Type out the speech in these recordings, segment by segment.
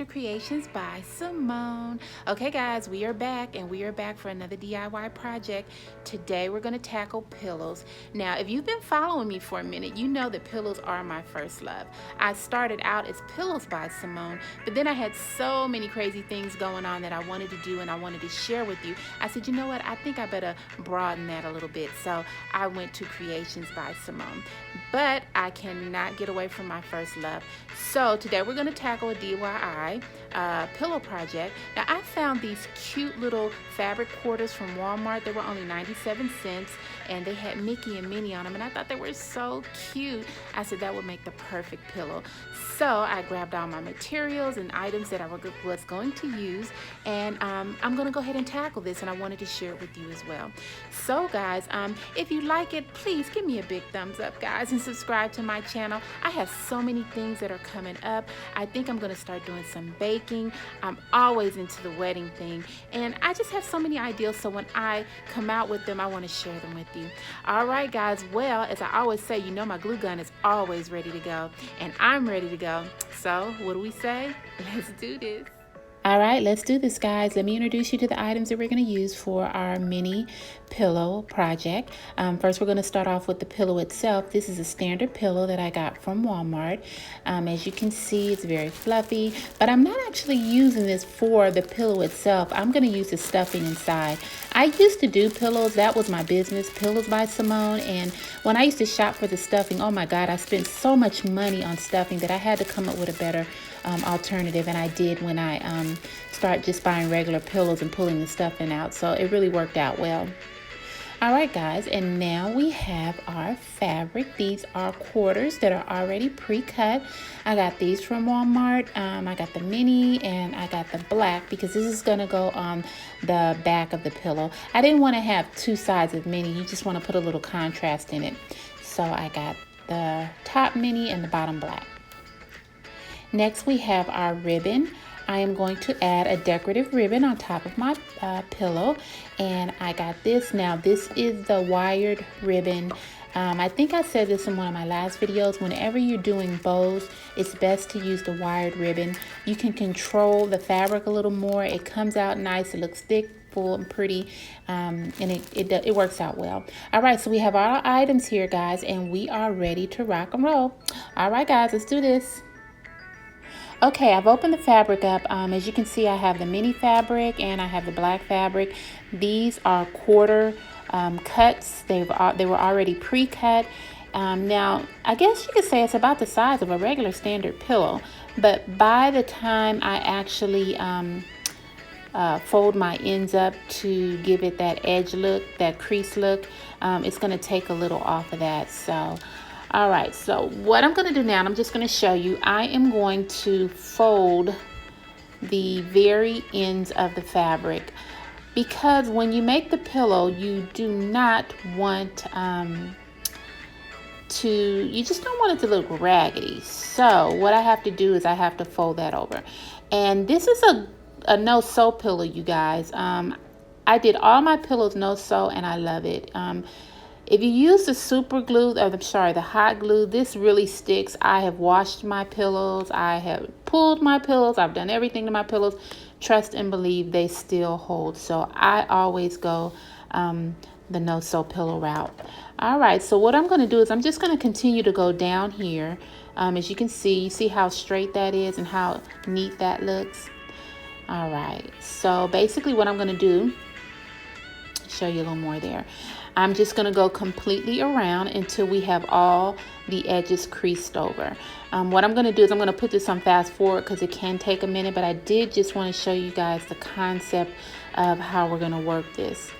Creations by Simone. Okay guys, we are back and we are back for another DIY project. Today we're going to tackle pillows. Now if you've been following me for a minute, you know that pillows are my first love. I started out as Pillows by Simone, but then I had so many crazy things going on that I wanted to do and I wanted to share with you. I said, you know what, I think I better broaden that a little bit. So I went to Creations by Simone. But I cannot get away from my first love. So today we're going to tackle a DIY pillow project. Now I found these cute little fabric quarters from Walmart. They were only 97 cents and they had Mickey and Minnie on them and I thought they were so cute. I said that would make the perfect pillow. So I grabbed all my materials and items that I was going to use, and I'm going to go ahead and tackle this, and I wanted to share it with you as well. So guys, if you like it, please give me a big thumbs up guys and subscribe to my channel. I have so many things that are coming up. I think I'm going to start doing some baking. I'm always into the wedding thing and I just have so many ideas, so when I come out with them I want to share them with you. Alright guys, well, as I always say, you know my glue gun is always ready to go and I'm ready to go. So what do we say? Let's do this. All right, let's do this, guys. Let me introduce you to the items that we're going to use for our mini pillow project. First, we're going to start off with the pillow itself. This is a standard pillow that I got from Walmart. As you can see, it's very fluffy, but I'm not actually using this for the pillow itself. I'm going to use the stuffing inside. I used to do pillows. That was my business, Pillows by Simone. And when I used to shop for the stuffing, oh my God, I spent so much money on stuffing that I had to come up with a better alternative, and I did when I start just buying regular pillows and pulling the stuffing out. So it really worked out well. All right guys, and now we have our fabric. These are quarters that are already pre-cut. I got these from Walmart. I got the mini and I got the black because this is going to go on the back of the pillow. I didn't want to have two sides of mini. You just want to put a little contrast in it. So I got the top mini and the bottom black. Next we have our ribbon. I am going to add a decorative ribbon on top of my pillow, and I got this. Now this is the wired ribbon. I think I said this in one of my last videos. Whenever you're doing bows, it's best to use the wired ribbon. You can control the fabric a little more. It comes out nice. It looks thick, full, and pretty, and it works out well. All right, so we have our items here, guys, and we are ready to rock and roll. All right, guys, let's do this. Okay, I've opened the fabric up. As you can see, I have the mini fabric and I have the black fabric. These are quarter cuts. They were already pre-cut. Now, I guess you could say it's about the size of a regular standard pillow, but by the time I actually fold my ends up to give it that edge look, that crease look, it's going to take a little off of that. So all right, so what I'm going to do now, I'm just going to show you, I am going to fold the very ends of the fabric, because when you make the pillow, you do not want you just don't want it to look raggedy. So what I have to do is I have to fold that over. And this is a no sew pillow, you guys. I did all my pillows no sew and I love it. If you use the super glue, the hot glue, this really sticks. I have washed my pillows. I have pulled my pillows. I've done everything to my pillows. Trust and believe they still hold. So I always go the no sew pillow route. All right, so what I'm going to do is I'm just going to continue to go down here. As you can see, you see how straight that is and how neat that looks. All right, so basically what I'm going to do, show you a little more there. I'm just going to go completely around until we have all the edges creased over. What I'm going to do is I'm going to put this on fast forward because it can take a minute, but I did just want to show you guys the concept of how we're going to work this.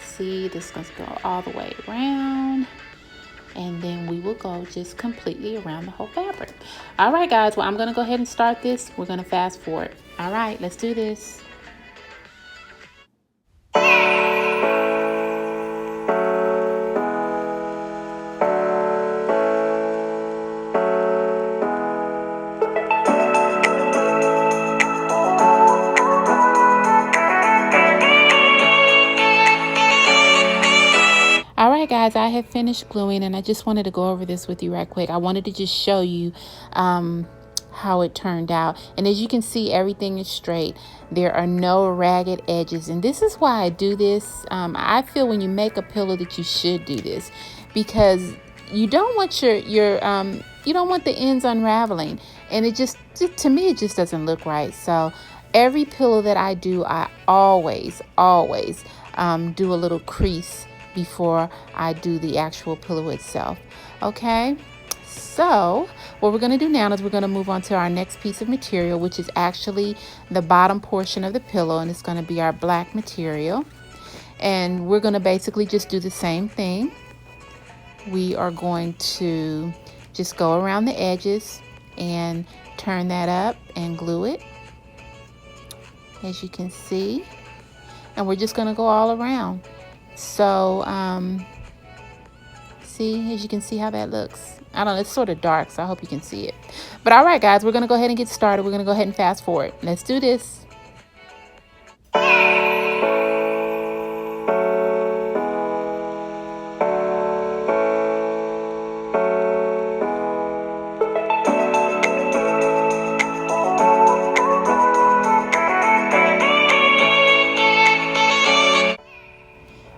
See, this is going to go all the way around, and then we will go just completely around the whole fabric. All right, guys, well, I'm going to go ahead and start this. We're going to fast forward. All right, let's do this. All right, guys, I have finished gluing and I just wanted to go over this with you right quick. I wanted to just show you how it turned out. And as you can see, everything is straight. There are no ragged edges, and this is why I do this. I feel when you make a pillow that you should do this, because you don't want your you don't want the ends unraveling, and it just, to me, it just doesn't look right. So every pillow that I do, I always do a little crease before I do the actual pillow itself. Okay, so what we're going to do now is we're going to move on to our next piece of material, which is actually the bottom portion of the pillow, and it's going to be our black material. And we're going to basically just do the same thing. We are going to just go around the edges and turn that up and glue it, as you can see. And we're just going to go all around. So see, as you can see how that looks. I don't know, it's sort of dark, so I hope you can see it. But all right, guys, we're going to go ahead and get started. We're going to go ahead and fast forward. Let's do this.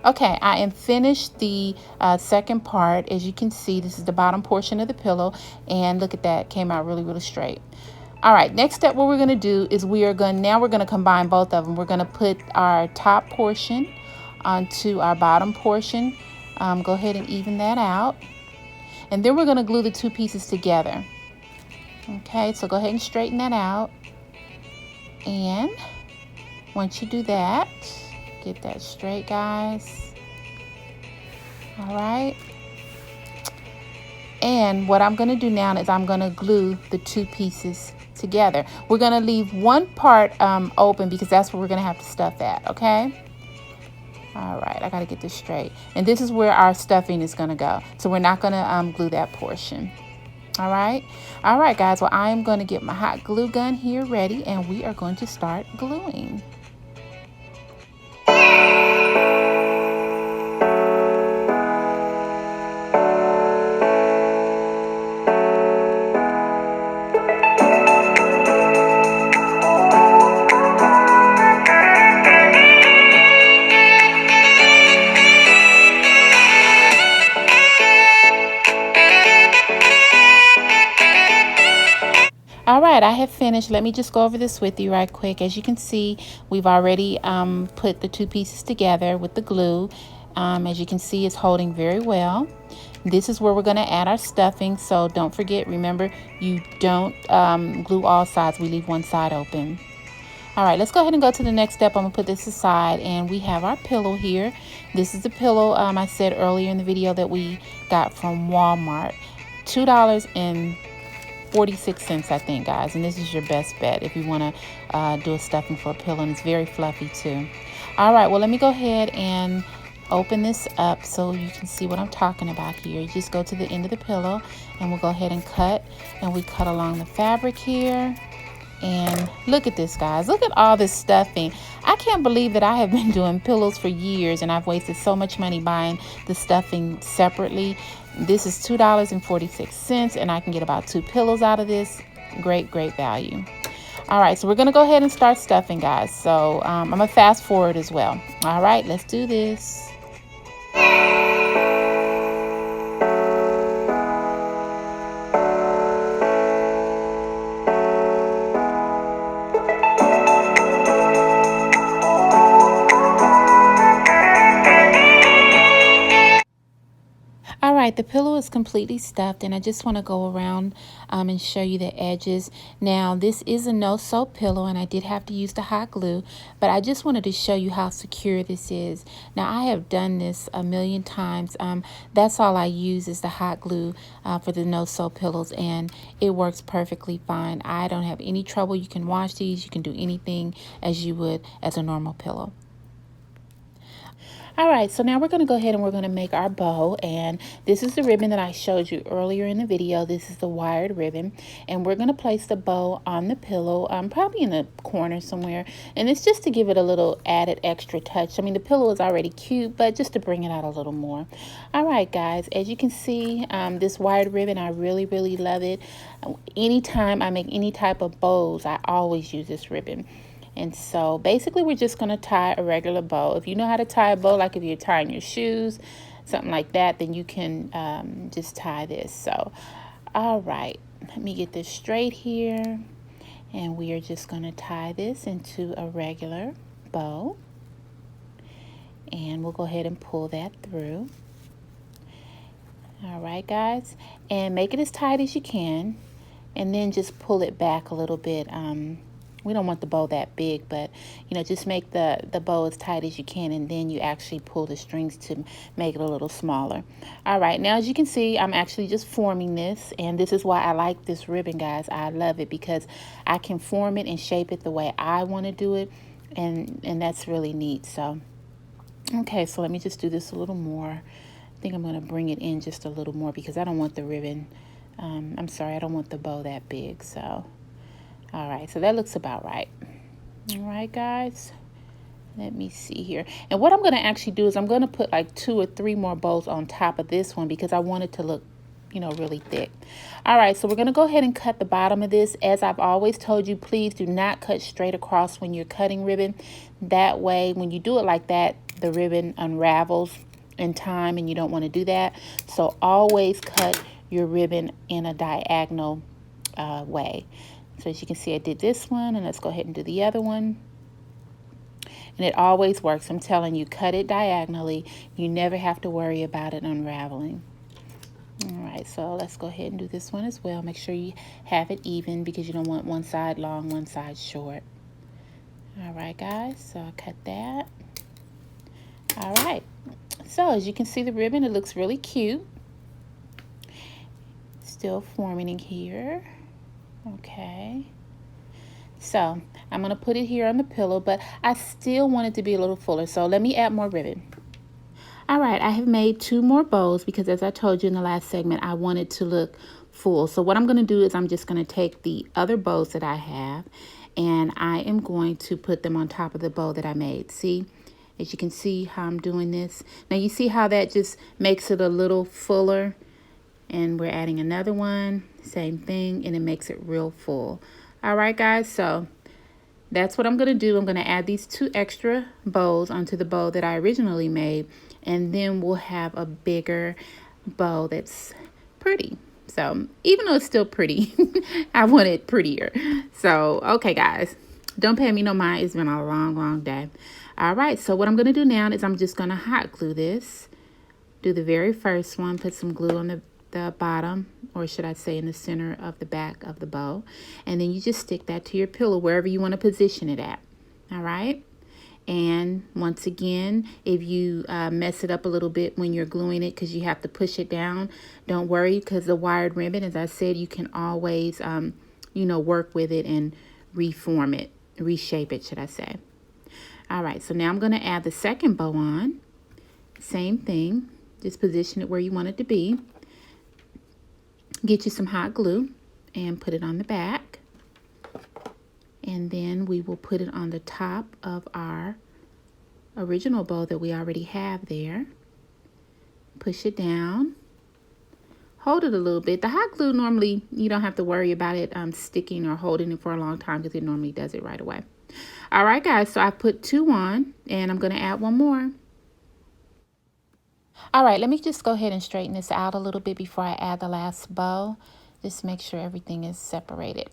Okay, I am finished the second part. As you can see, this is the bottom portion of the pillow, and look at that, came out really straight. All right, next step, what we're going to do is we're going to combine both of them. We're going to put our top portion onto our bottom portion. Go ahead and even that out, and then we're going to glue the two pieces together. Okay, so go ahead and straighten that out, and once you do that, get that straight, guys. All right, and what I'm going to do now is I'm going to glue the two pieces together. We're going to leave one part open because that's where we're going to have to stuff at. Okay, all right, I got to get this straight, and this is where our stuffing is going to go, so we're not going to glue that portion. All right, guys, well, I am going to get my hot glue gun here ready, and we are going to start gluing. All right, I have finished. Let me just go over this with you right quick. As you can see, we've already put the two pieces together with the glue. As you can see, it's holding very well. This is where we're going to add our stuffing, so don't forget, remember, you don't glue all sides. We leave one side open. All right, let's go ahead and go to the next step. I'm going to put this aside, and we have our pillow here. This is the pillow I said earlier in the video that we got from Walmart. $2.46, I think, guys, and this is your best bet if you want to do a stuffing for a pillow, and it's very fluffy too. All right, well, let me go ahead and open this up so you can see what I'm talking about here. You just go to the end of the pillow, and we'll go ahead and cut, and we cut along the fabric here. And look at this, guys. Look at all this stuffing. I can't believe that I have been doing pillows for years, and I've wasted so much money buying the stuffing separately. This is $2.46, and I can get about 2 pillows out of this. Great value. All right, so we're going to go ahead and start stuffing, guys. So I'm going to fast forward as well. All right, let's do this. The pillow is completely stuffed, and I just want to go around and show you the edges. Now, this is a no-sew pillow, and I did have to use the hot glue, but I just wanted to show you how secure this is. Now, I have done this a million times. That's all I use is the hot glue for the no-sew pillows, and it works perfectly fine. I don't have any trouble. You can wash these. You can do anything as you would as a normal pillow. All right, so now we're going to go ahead and we're going to make our bow, and this is the ribbon that I showed you earlier in the video. This is the wired ribbon, and we're going to place the bow on the pillow, probably in the corner somewhere, and it's just to give it a little added extra touch. I mean, the pillow is already cute, but just to bring it out a little more. All right, guys, as you can see, this wired ribbon, I really love it. Anytime I make any type of bows, I always use this ribbon. And so basically we're just going to tie a regular bow. If you know how to tie a bow, like if you're tying your shoes, something like that, then you can just tie this. So, all right, let me get this straight here. And we are just going to tie this into a regular bow. And we'll go ahead and pull that through. All right, guys. And make it as tight as you can. And then just pull it back a little bit. We don't want the bow that big, but just make the bow as tight as you can, and then you actually pull the strings to make it a little smaller. All right, now as you can see, I'm actually just forming this, and this is why I like this ribbon, guys. I love it because I can form it and shape it the way I want to do it, and that's really neat. So okay, so let me just do this a little more. I think I'm going to bring it in just a little more because I don't want the ribbon, I'm sorry, I don't want the bow that big. So all right, so that looks about right. All right, guys, let me see here. And what I'm going to actually do is I'm going to put like 2 or 3 more bows on top of this one because I want it to look, really thick. All right, so we're going to go ahead and cut the bottom of this. As I've always told you, please do not cut straight across when you're cutting ribbon. That way, when you do it like that, the ribbon unravels in time, and you don't want to do that. So always cut your ribbon in a diagonal way. So as you can see, I did this one, and let's go ahead and do the other one. And it always works. I'm telling you, cut it diagonally. You never have to worry about it unraveling. All right, so let's go ahead and do this one as well. Make sure you have it even because you don't want one side long, one side short. All right, guys, so I cut that. All right, so as you can see the ribbon, it looks really cute. Still forming in here. Okay, so I'm going to put it here on the pillow, but I still want it to be a little fuller, so let me add more ribbon. All right, I have made 2 more bows because as I told you in the last segment, I want it to look full. So what I'm going to do is I'm just going to take the other bows that I have, and I am going to put them on top of the bow that I made. See, as you can see how I'm doing this. Now you see how that just makes it a little fuller, and we're adding another one. Same thing, and it makes it real full. All right, guys, so that's what I'm going to do. I'm going to add these 2 extra bows onto the bow that I originally made, and then we'll have a bigger bow that's pretty. So even though it's still pretty, I want it prettier. So, okay, guys, don't pay me no mind. It's been a long day. All right, so what I'm going to do now is I'm just going to hot glue this. Do the very first one, put some glue on the bottom, or should I say in the center of the back of the bow, and then you just stick that to your pillow wherever you want to position it at. All right, and once again, if you mess it up a little bit when you're gluing it because you have to push it down, don't worry, because the wired ribbon, as I said, you can always work with it and reform it, reshape it, should I say. All right, so now I'm going to add the second bow on. Same thing, just position it where you want it to be. Get you some hot glue and put it on the back, and then we will put it on the top of our original bow that we already have there. Push it down, hold it a little bit. The hot glue, normally you don't have to worry about it sticking or holding it for a long time because it normally does it right away. All right, guys, so I put 2 on, and I'm going to add 1 more. All right, let me just go ahead and straighten this out a little bit before I add the last bow. Just make sure everything is separated.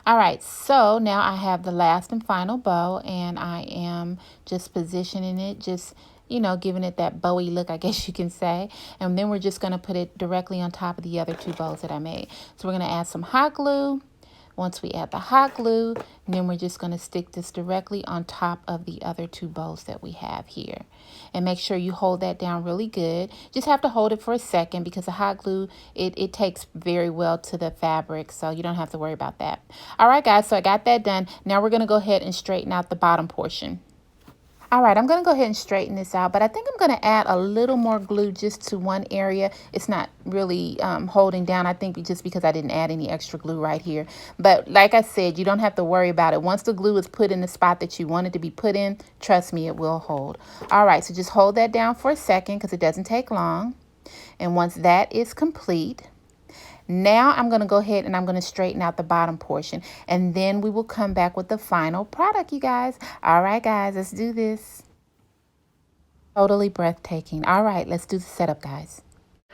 All right, so now I have the last and final bow, and I am just positioning it, just, giving it that bowy look, I guess you can say. And then we're just going to put it directly on top of the other 2 bows that I made. So we're going to add some hot glue. Once we add the hot glue, and then we're just going to stick this directly on top of the other 2 bows that we have here. And make sure you hold that down really good. Just have to hold it for a second because the hot glue, it takes very well to the fabric, so you don't have to worry about that. All right, guys, so I got that done. Now we're going to go ahead and straighten out the bottom portion. All right, I'm going to go ahead and straighten this out, but I think I'm going to add a little more glue just to one area. It's not really holding down, I think, just because I didn't add any extra glue right here. But like I said, you don't have to worry about it. Once the glue is put in the spot that you want it to be put in, trust me, it will hold. All right, so just hold that down for a second because it doesn't take long. And once that is complete, now I'm going to go ahead and I'm going to straighten out the bottom portion, and then we will come back with the final product, you guys. All right, guys, let's do this. Totally breathtaking. All right, let's do the setup, guys.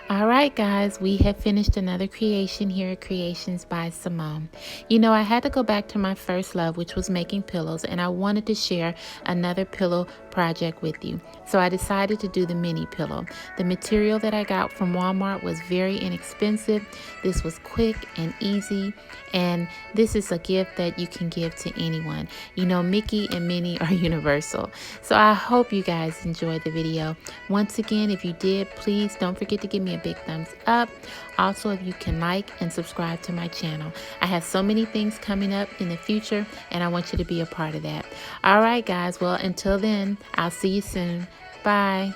All right, guys, we have finished another creation here at Creations by Simone. You know, I had to go back to my first love, which was making pillows, and I wanted to share another pillow project with you. So I decided to do the mini pillow. The material that I got from Walmart was very inexpensive. This was quick and easy, and this is a gift that you can give to anyone. You know, Mickey and Minnie are universal. So I hope you guys enjoyed the video. Once again, if you did, please don't forget to give me a big thumbs up. Also, if you can like and subscribe to my channel. I have so many things coming up in the future, and I want you to be a part of that. All right, guys. Well, until then, I'll see you soon. Bye.